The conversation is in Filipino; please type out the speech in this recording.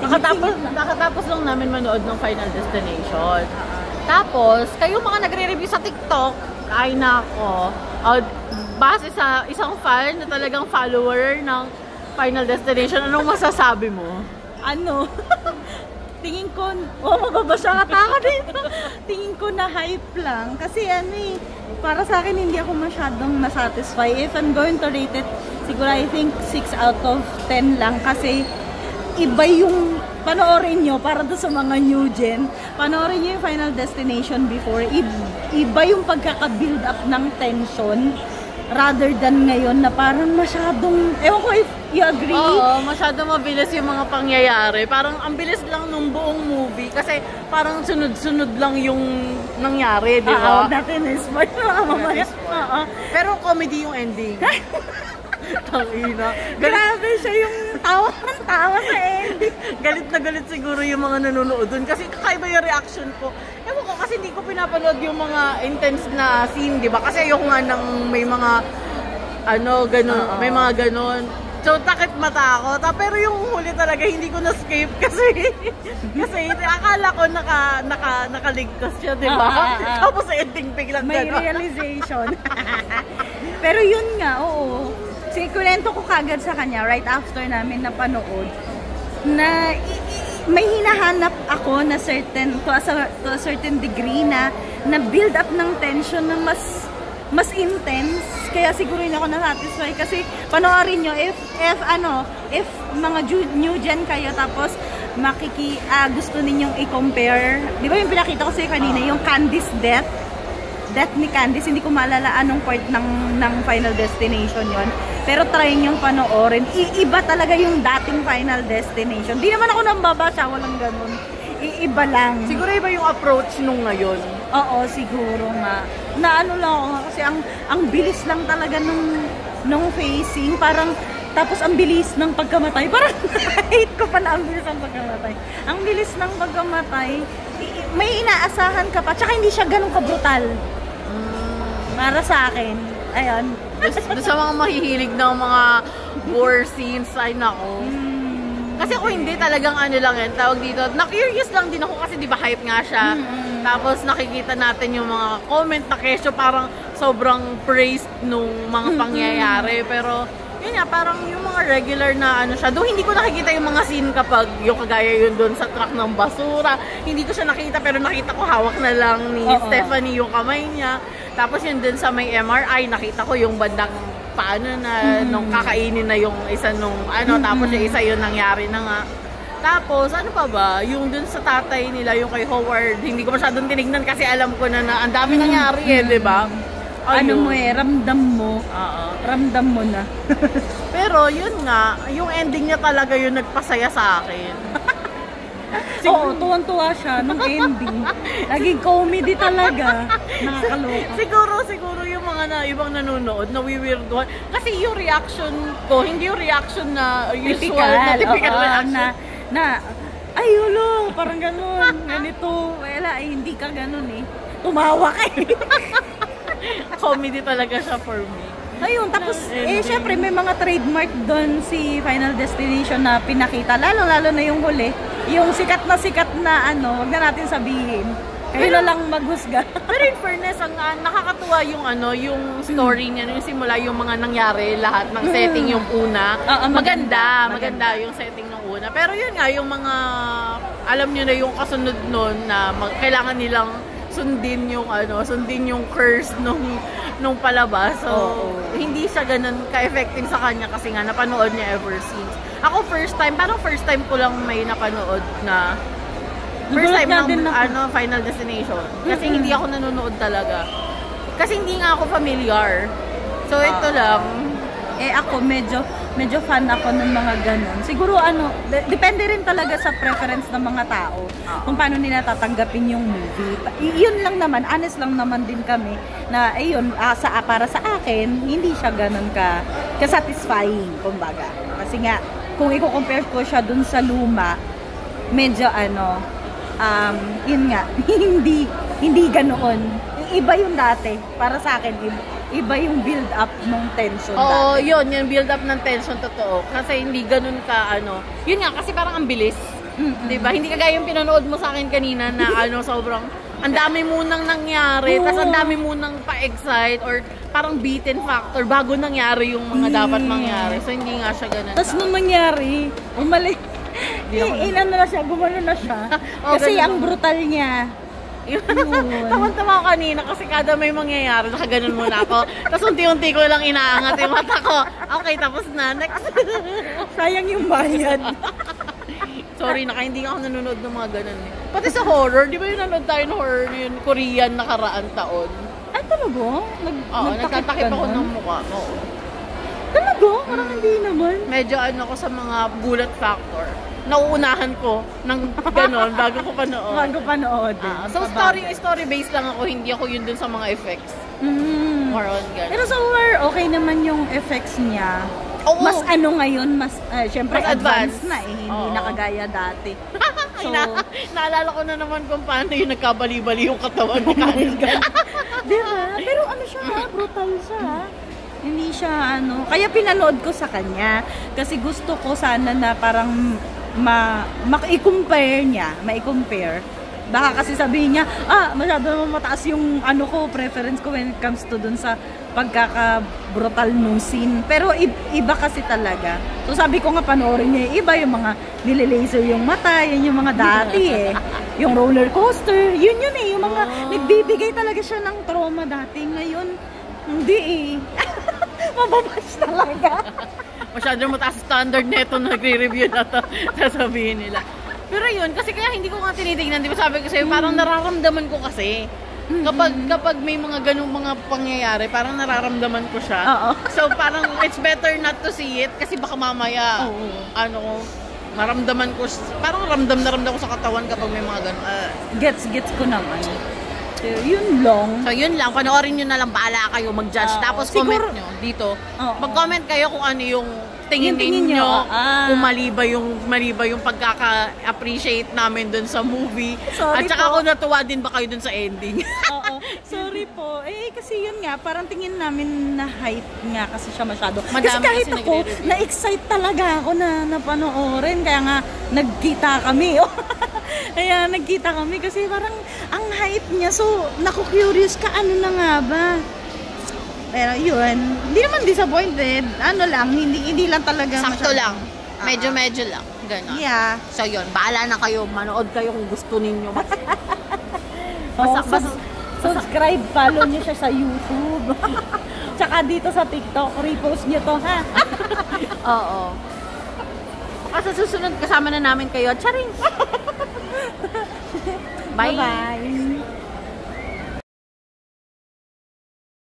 Nakatapos lang namin manood ng Final Destination. Tapos, kayo mga nagre-review sa TikTok, ay nako, base sa isang fan na talagang follower ng Final Destination, anong masasabi mo? Tingin ko, mababasa ka taka dito. Tingin ko na hype lang. Kasi para sa akin hindi ako masyadong nasatisfy. If I'm going to rate it, siguro I think 6 out of 10 lang. Kasi iba yung panoorin nyo para doon sa mga new gen. Panoorin nyo yung Final Destination before. Iba yung pagkaka-build up ng tension. Rather than ngayon na parang masyadong, ewan ko if you agree? Oo, masyadong mabilis yung mga pangyayari. Parang ang bilis lang nung buong movie kasi parang sunod-sunod lang yung nangyari, di ba? Natin is smart mga mamaya. Pero comedy yung ending. Tangina. Grabe siya yung tawa sa ending. Galit na galit siguro yung mga nanonood dun kasi kakaiba yung reaction ko. Ewan ko kasi hindi ko pinapanood yung mga intense na scene, di ba? Kasi ayoko nga ng may mga ganun, may mga ganun. So, takip mata ako. Pero yung huli talaga, hindi ko na-escape kasi akala ko nakaligtas siya, di ba? Tapos ending biglang may realization. Pero yun nga, oo. Kunento ko kagad sa kanya right after namin napanood na may hinahanap ako na to a certain degree na build up ng tension na mas intense, kaya siguro hindi ako na-satisfy kasi panoorin nyo if mga new gen kayo tapos gusto ninyong i-compare, di ba yung pinakita ko sa'yo kanina, yung Candice death ni Candice, hindi ko maalala anong part ng Final Destination yon. Pero try nyong panoorin. Iba talaga yung dating Final Destination. Di naman ako nambabasa, walang ganun. Iba lang. Siguro iba yung approach nung ngayon. Oo, siguro nga. Na lang ako kasi ang bilis lang talaga nung facing. Parang, tapos ang bilis ng pagkamatay. Parang hate ko pa na ang bilis ng pagkamatay. Ang bilis ng pagkamatay. May inaasahan ka pa. Tsaka hindi siya ganun kabrutal. Para sa akin. Ayan. Doon sa mga mahihilig ng mga war scenes, ay nako. Kasi ako hindi talagang lang yan, tawag dito. Na-curious lang din ako kasi di ba hype nga siya. Tapos nakikita natin yung mga comment na kesyo parang sobrang praised nung mga pangyayari. Pero yun nga, parang yung mga regular na siya. Doon hindi ko nakikita yung mga scene kapag yung kagaya yun doon sa truck ng basura. Hindi ko siya nakita pero nakita ko hawak na lang ni Stephanie yung kamay niya. Tapos yun dun sa may MRI, nakita ko yung bandang paano na nung kakainin na yung isa nung tapos yung isa yun nangyari na nga. Tapos ano pa ba, yung dun sa tatay nila, yung kay Howard, hindi ko masyadong tinignan kasi alam ko na ang dami nangyari di ba? Ramdam mo. Ramdam mo na. Pero yun nga, yung ending niya talaga yung nagpasaya sa akin. Oo, tuwan-tuwa siya nung ending. Naging comedy talaga. Nakakaloka. Siguro yung mga ibang nanonood, nawiwirduhan. Kasi yung reaction ko, hindi yung reaction na usual na typical reaction. Ay, ulo, parang ganun. Ganito. Wala, hindi ka ganun eh. Tumawa ka eh. Comedy talaga siya for me. Ayun, tapos syempre may mga trademark doon si Final Destination na pinakita, lalo na yung huli, yung sikat na wag na natin sabihin. Kayo na lang maghusga. Pero in fairness, ang nakakatuwa yung yung story niya, yung simula, yung mga nangyari, lahat ng setting yung una. Maganda yung setting ng una. Pero yun nga, yung mga, alam nyo na yung kasunod nun na kailangan nilang sundin yung curse nung palabas. So, hindi siya ganun ka-effective sa kanya kasi nga napanood niya ever since. Ako first time ko lang may napanood na ng Final Destination. Kasi hindi ako nanonood talaga. Kasi hindi nga ako familiar. So, ito lang. Ako medyo fan ako ng mga ganun. Siguro depende rin talaga sa preference ng mga tao kung paano nila tatanggapin yung movie. Yun lang naman, honest lang naman din kami na para sa akin, hindi siya ganun ka-satisfying, kumbaga. Kasi nga, kung i-compare ko siya dun sa luma, medyo yun nga, hindi ganoon. Iba yung dati, para sa akin, iba yung build up ng tension dati. Yun, yung build up ng tension totoo. Kasi hindi ganun ka, yun nga, kasi parang ang bilis. Diba? Hindi kagaya yung pinanood mo sa akin kanina na sobrang ang dami munang nangyari, tas ang dami munang pa-excite or parang beaten factor bago nangyari yung mga dapat mangyari. So hindi nga siya ganun. Tas nung nangyari, inano na siya, gumano na siya. Kasi ang brutal niya. Tawan-tawa ako kanina kasi kada may mangyayari, nakaganon muna ako. Tapos unti-unti ko lang inaangat yung mata ko. Okay, tapos na. Next. Sayang yung bayad. Sorry, hindi ako nanonood ng mga ganun eh. Pati sa horror, di ba yung nanonood tayo ng horror yung Korean nakaraan taon? Ay, talaga? Oo, nagtatakip ako ng mukha. Oo. Talaga? Parang hindi naman. Medyo ako sa mga gulat factor. Nauunahan ko ng ganon bago ko panood. Bago panood. So story-based lang ako, hindi ako yun dun sa mga effects. More on ganon. Pero sa horror, okay naman yung effects niya. Oo. Mas ngayon, syempre Mas advanced na eh, hindi nakagaya dati. So, naalala ko na naman kung paano yung nagkabali-bali yung katawan ni Kyle. Diba? Pero siya brutal siya. Hindi siya kaya pinanood ko sa kanya. Kasi gusto ko sana na parang ma-compare niya, ma-compare. Baka kasi sabihin niya, masyado naman mataas yung preference ko when it comes to dun sa pagkaka-brutal nung scene. Pero iba kasi talaga. So sabi ko nga panoorin niya, iba yung mga nililaser yung mata, yun yung mga dati eh. Yung roller coaster, yun eh. Yung mga nagbibigay talaga siya ng trauma dati. Ngayon, hindi eh. Mababash talaga. Masyado mataas standard neto na nagre-review na to, sasabihin nila. Pero yun, kasi kaya hindi ko nga tinitignan. Di ba sabi ko sa'yo, parang nararamdaman ko kasi. Kapag may mga ganung mga pangyayari, parang nararamdaman ko siya. So parang it's better not to see it kasi baka mamaya, maramdaman ko, parang ramdam ko sa katawan kapag may mga ganun. Gets ko naman. So, yun lang. So yun lang, panoorin nyo na lang, bahala kayo mag-judge. Tapos comment nyo dito. Mag-comment kayo kung ano yung tingin ninyo, kung mali ba yung pagkaka-appreciate namin dun sa movie. Sorry at saka po. kung natuwa din ba kayo dun sa ending. Sorry po. Kasi yun nga, parang tingin namin na hype nga kasi siya masyado. Madami kasi kahit kasi ako, na-excite talaga ako na panoorin. Kaya nga, nagkita kami. Kaya nagkita kami kasi parang ang hype niya. So, naku-curious ka, ano na nga ba? Pero yun, hindi naman disappointed. Hindi lang talaga sakto lang. Medyo lang. Ganon. Yeah. So yun, bahala na kayo. Manood kayo kung gusto ninyo. Subscribe, follow niyo siya sa YouTube. Tsaka dito sa TikTok, repost niyo to, ha? Oo. Baka sa susunod kasama na namin kayo. Charing! Bye! Bye-bye!